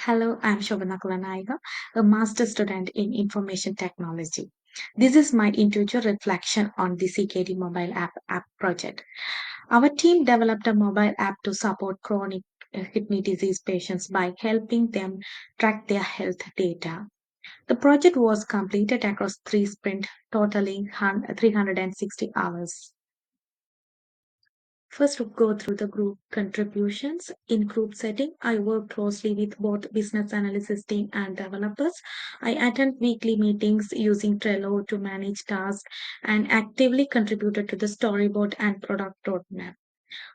Hello, I'm Shobana Kulanaiga, a master student in information technology. This is my individual reflection on the CKD mobile app project. Our team developed a mobile app to support chronic kidney disease patients by helping them track their health data. The project was completed across three sprints, totaling 360 hours. First, we'll go through the group contributions. In group setting, I work closely with both business analysis team and developers. I attend weekly meetings using Trello to manage tasks and actively contributed to the storyboard and product roadmap.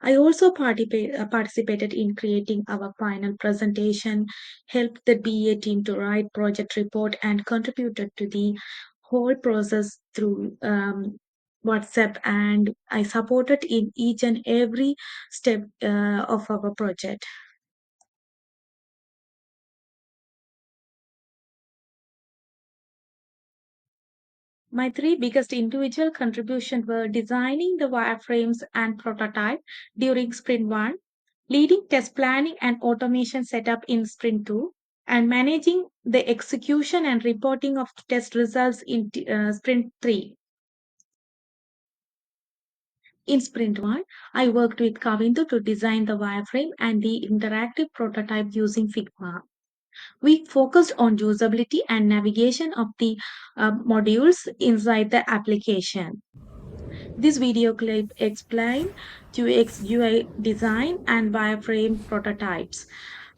I also participated in creating our final presentation, helped the BA team to write project report, and contributed to the whole process through WhatsApp. And I supported in each and every step of our project. My three biggest individual contributions were designing the wireframes and prototype during Sprint 1, leading test planning and automation setup in Sprint 2, and managing the execution and reporting of test results in Sprint 3. In Sprint 1, I worked with Kavindu to design the wireframe and the interactive prototype using Figma. We focused on usability and navigation of the modules inside the application. This video clip explains UX UI design and wireframe prototypes.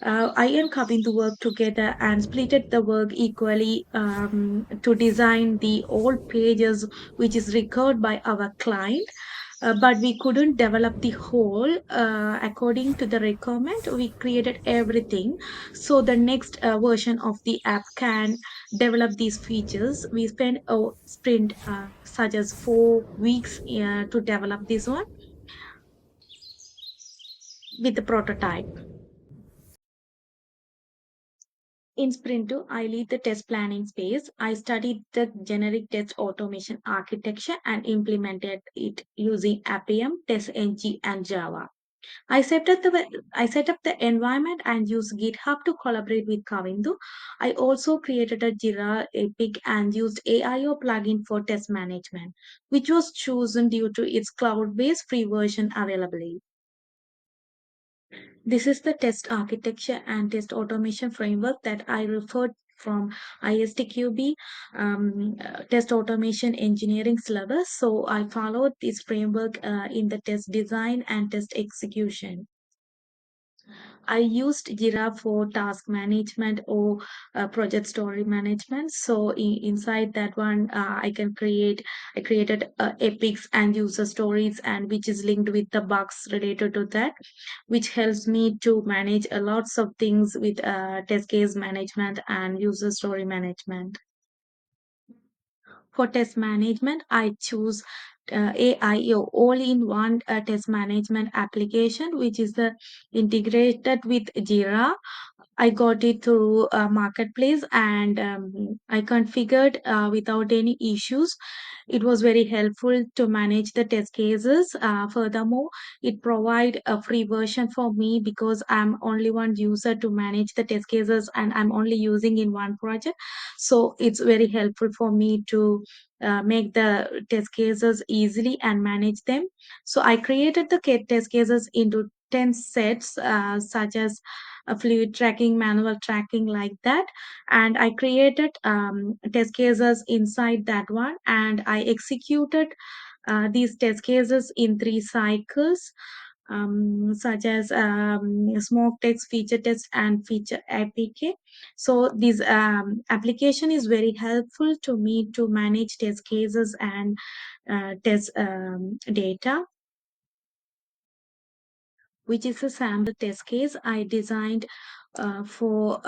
I and Kavindu worked together and splitted the work equally to design the old pages which is recorded by our client. But we couldn't develop the whole according to the requirement. We created everything so the next version of the app can develop these features. We spent a sprint such as 4 weeks to develop this one with the prototype. In Sprint 2, I lead the test planning space. I studied the generic test automation architecture and implemented it using Appium, TestNG, and Java. I set up the environment and used GitHub to collaborate with Kavindu. I also created a Jira Epic and used AIO plugin for test management, which was chosen due to its cloud-based free version availability. This is the test architecture and test automation framework that I referred from ISTQB test automation engineering syllabus. So I followed this framework in the test design and test execution. I used Jira for task management or project story management. So inside that one, I created epics and user stories, and which is linked with the bugs related to that, which helps me to manage a lots of things with test case management and user story management. For test management, I choose AIO all-in-one test management application, which is the integrated with Jira. I got it through a marketplace and I configured without any issues. It was very helpful to manage the test cases. Furthermore, it provide a free version for me because I'm only one user to manage the test cases and I'm only using in one project. So it's very helpful for me to make the test cases easily and manage them. So I created the test cases into 10 sets, such as fluid tracking, manual tracking, like that. And I created test cases inside that one, and I executed these test cases in 3 cycles. Such as smoke test, feature test, and feature APK. So this application is very helpful to me to manage test cases and test data, which is a sample test case I designed for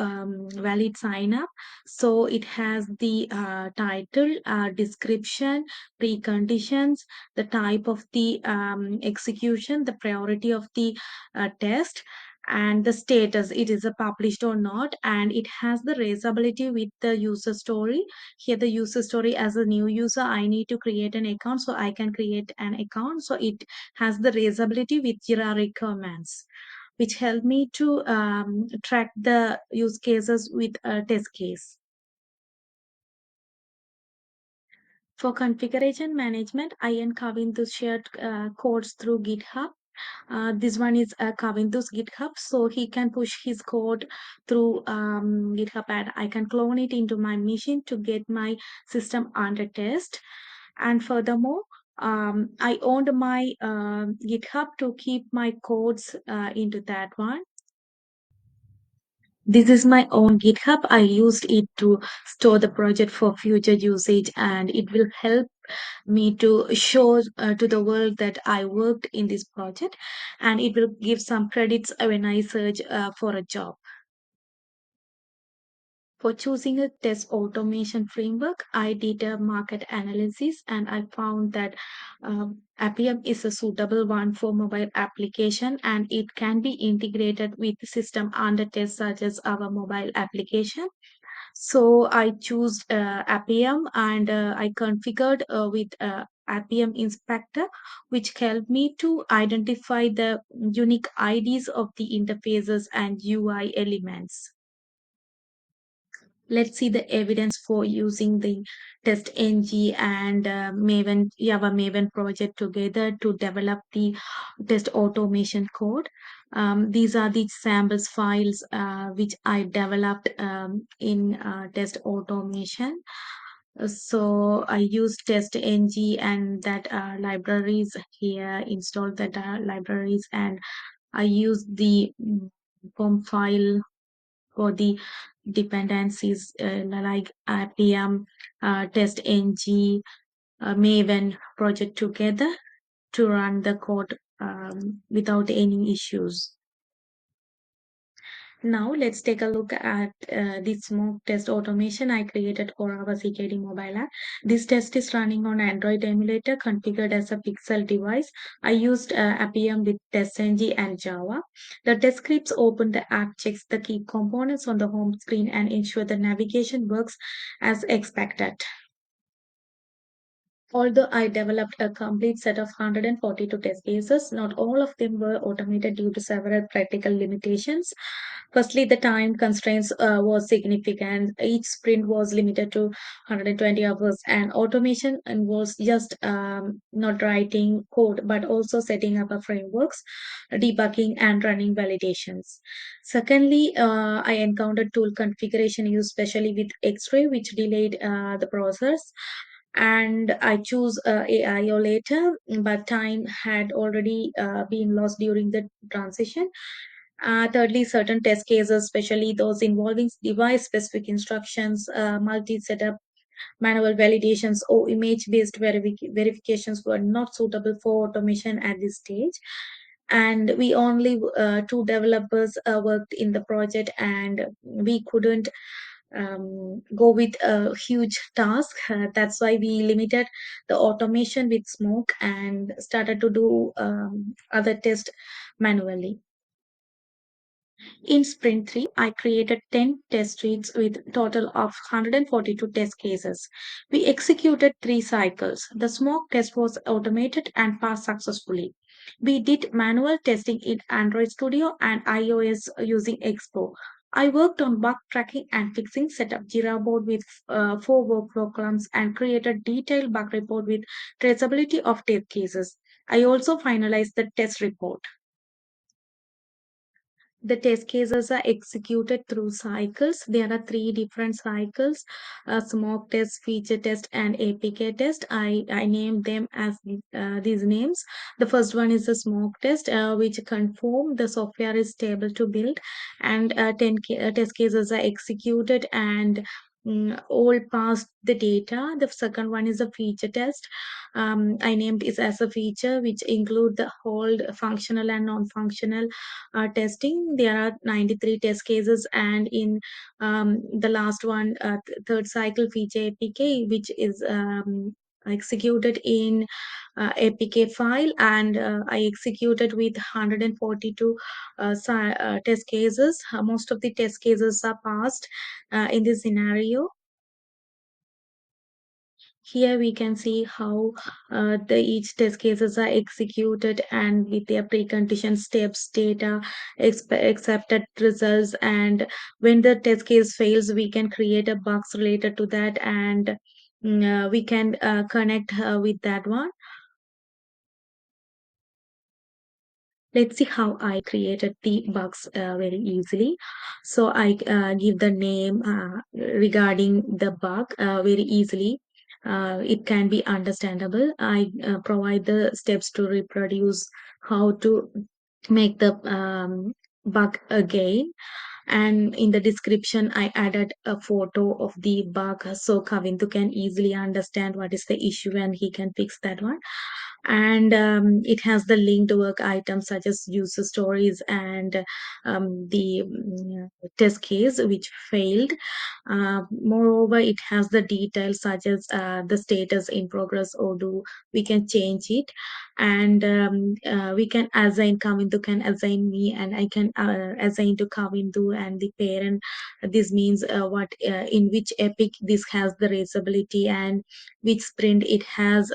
valid sign up. So it has the title, description, preconditions, the type of the execution, the priority of the test, and the status, it is a published or not, and it has the traceability with the user story. Here the user story, as a new user I need to create an account, so I can create an account. So it has the traceability with Jira requirements. which help me to track the use cases with a test case. For configuration management, I and Kavindu shared codes through GitHub. This one is Kavindu's GitHub, so he can push his code through GitHub, and I can clone it into my machine to get my system under test. And furthermore, I owned my GitHub to keep my codes into that one. This is my own GitHub. I used it to store the project for future usage, and it will help me to show to the world that I worked in this project, and it will give some credits when I search for a job. For choosing a test automation framework, I did a market analysis and I found that Appium is a suitable one for mobile application, and it can be integrated with system under test such as our mobile application. So I choose Appium, and I configured with Appium Inspector, which helped me to identify the unique IDs of the interfaces and UI elements. Let's see the evidence for using the TestNG and Java Maven project together to develop the test automation code. These are the samples files which I developed in test automation. So I use TestNG and that libraries here, installed that libraries, and I use the form file for the dependencies like Appium, TestNG, Maven project together to run the code without any issues. Now let's take a look at the smoke test automation I created for our CKD mobile app. This test is running on Android emulator configured as a Pixel device. I used Appium with TestNG and Java. The test scripts open the app, checks the key components on the home screen, and ensure the navigation works as expected. Although I developed a complete set of 142 test cases, not all of them were automated due to several practical limitations. Firstly, the time constraints was significant. Each sprint was limited to 120 hours, and automation involves just not writing code but also setting up a frameworks, debugging, and running validations. Secondly, I encountered tool configuration use, especially with X-ray, which delayed the process, and I choose AI or later, but time had already been lost during the transition. Thirdly, certain test cases, especially those involving device-specific instructions, multi-setup, manual validations, or image-based verifications, were not suitable for automation at this stage. And we only two developers worked in the project, and we couldn't go with a huge task. That's why we limited the automation with Smoke and started to do other tests manually. In Sprint 3, I created 10 test suites with total of 142 test cases. We executed 3 cycles. The smoke test was automated and passed successfully. We did manual testing in Android Studio and iOS using Expo. I worked on bug tracking and fixing, set up Jira board with 4 workflow columns, and created detailed bug report with traceability of test cases. I also finalized the test report. The test cases are executed through cycles. There are 3 different cycles: smoke test, feature test, and APK test. I named them as these names. The first one is a smoke test, which confirm the software is stable to build, and test cases are executed and all passed the data. The second one is a feature test. I named it as a feature, which include the whole functional and non-functional testing. There are 93 test cases, and in the last one, third cycle feature APK, which is executed in APK file, and I executed with 142 test cases. Most of the test cases are passed in this scenario. Here we can see how the each test cases are executed and with their precondition steps, data, accepted results, and when the test case fails, we can create a bugs related to that, and we can connect with that one. Let's see how I created the bugs very easily. So I give the name regarding the bug very easily. It can be understandable. I provide the steps to reproduce how to make the bug again. And in the description, I added a photo of the bug so Kavindu can easily understand what is the issue and he can fix that one. And it has the linked work items such as user stories and the test case which failed. Moreover, it has the details such as the status in progress or do we can change it, and we can assign Kavindu can assign me and I can assign to Kavindu and the parent. This means what in which epic this has the reusability and which sprint it has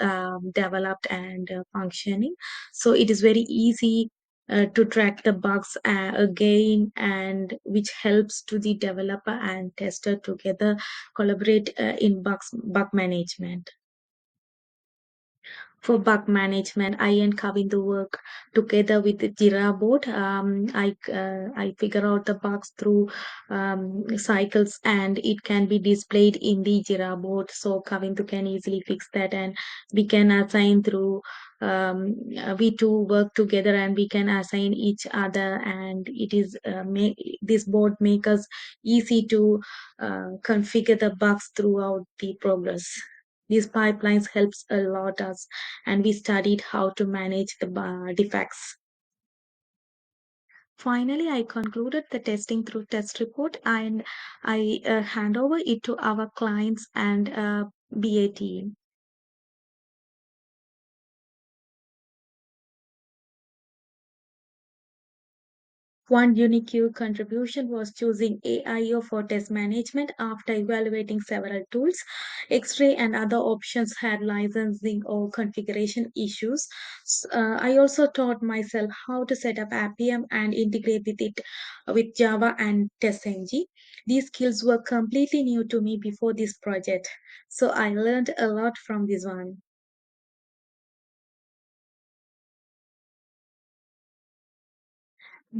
developed and functioning. So it is very easy to track the bugs again, and which helps to the developer and tester together collaborate in bug management. For bug management, I and Kavindu work together with the Jira board. I figure out the bugs through cycles, and it can be displayed in the Jira board. So Kavindu can easily fix that, and we can assign through. We two work together, and we can assign each other, and it is this board make us easy to configure the bugs throughout the progress. These pipelines helps a lot us, and we studied how to manage the defects. Finally, I concluded the testing through test report, and I hand over it to our clients and BA team. One unique contribution was choosing AIO for test management after evaluating several tools. X-ray and other options had licensing or configuration issues. I also taught myself how to set up Appium and integrate with it with Java and TestNG. These skills were completely new to me before this project. So I learned a lot from this one.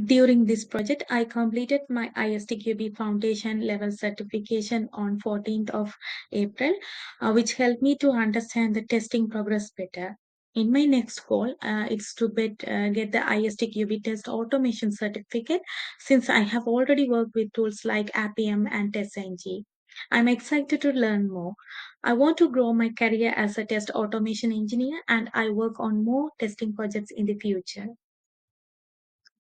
During this project, I completed my ISTQB Foundation Level certification on 14th of April, which helped me to understand the testing progress better. In my next goal, it's to get the ISTQB test automation certificate since I have already worked with tools like Appium and TestNG. I'm excited to learn more. I want to grow my career as a test automation engineer and I work on more testing projects in the future.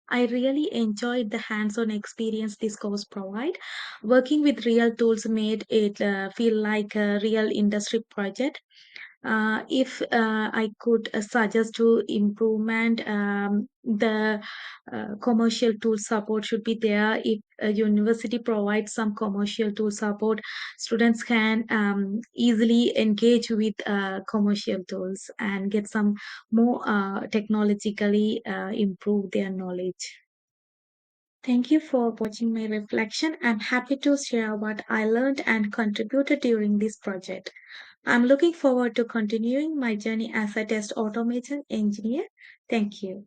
I really enjoyed the hands-on experience this course provide. Working with real tools made it feel like a real industry project. If I could suggest to improvement, the commercial tool support should be there. If a university provides some commercial tool support, students can easily engage with commercial tools and get some more technologically improve their knowledge. Thank you for watching my reflection. I'm happy to share what I learned and contributed during this project. I'm looking forward to continuing my journey as a test automation engineer. Thank you.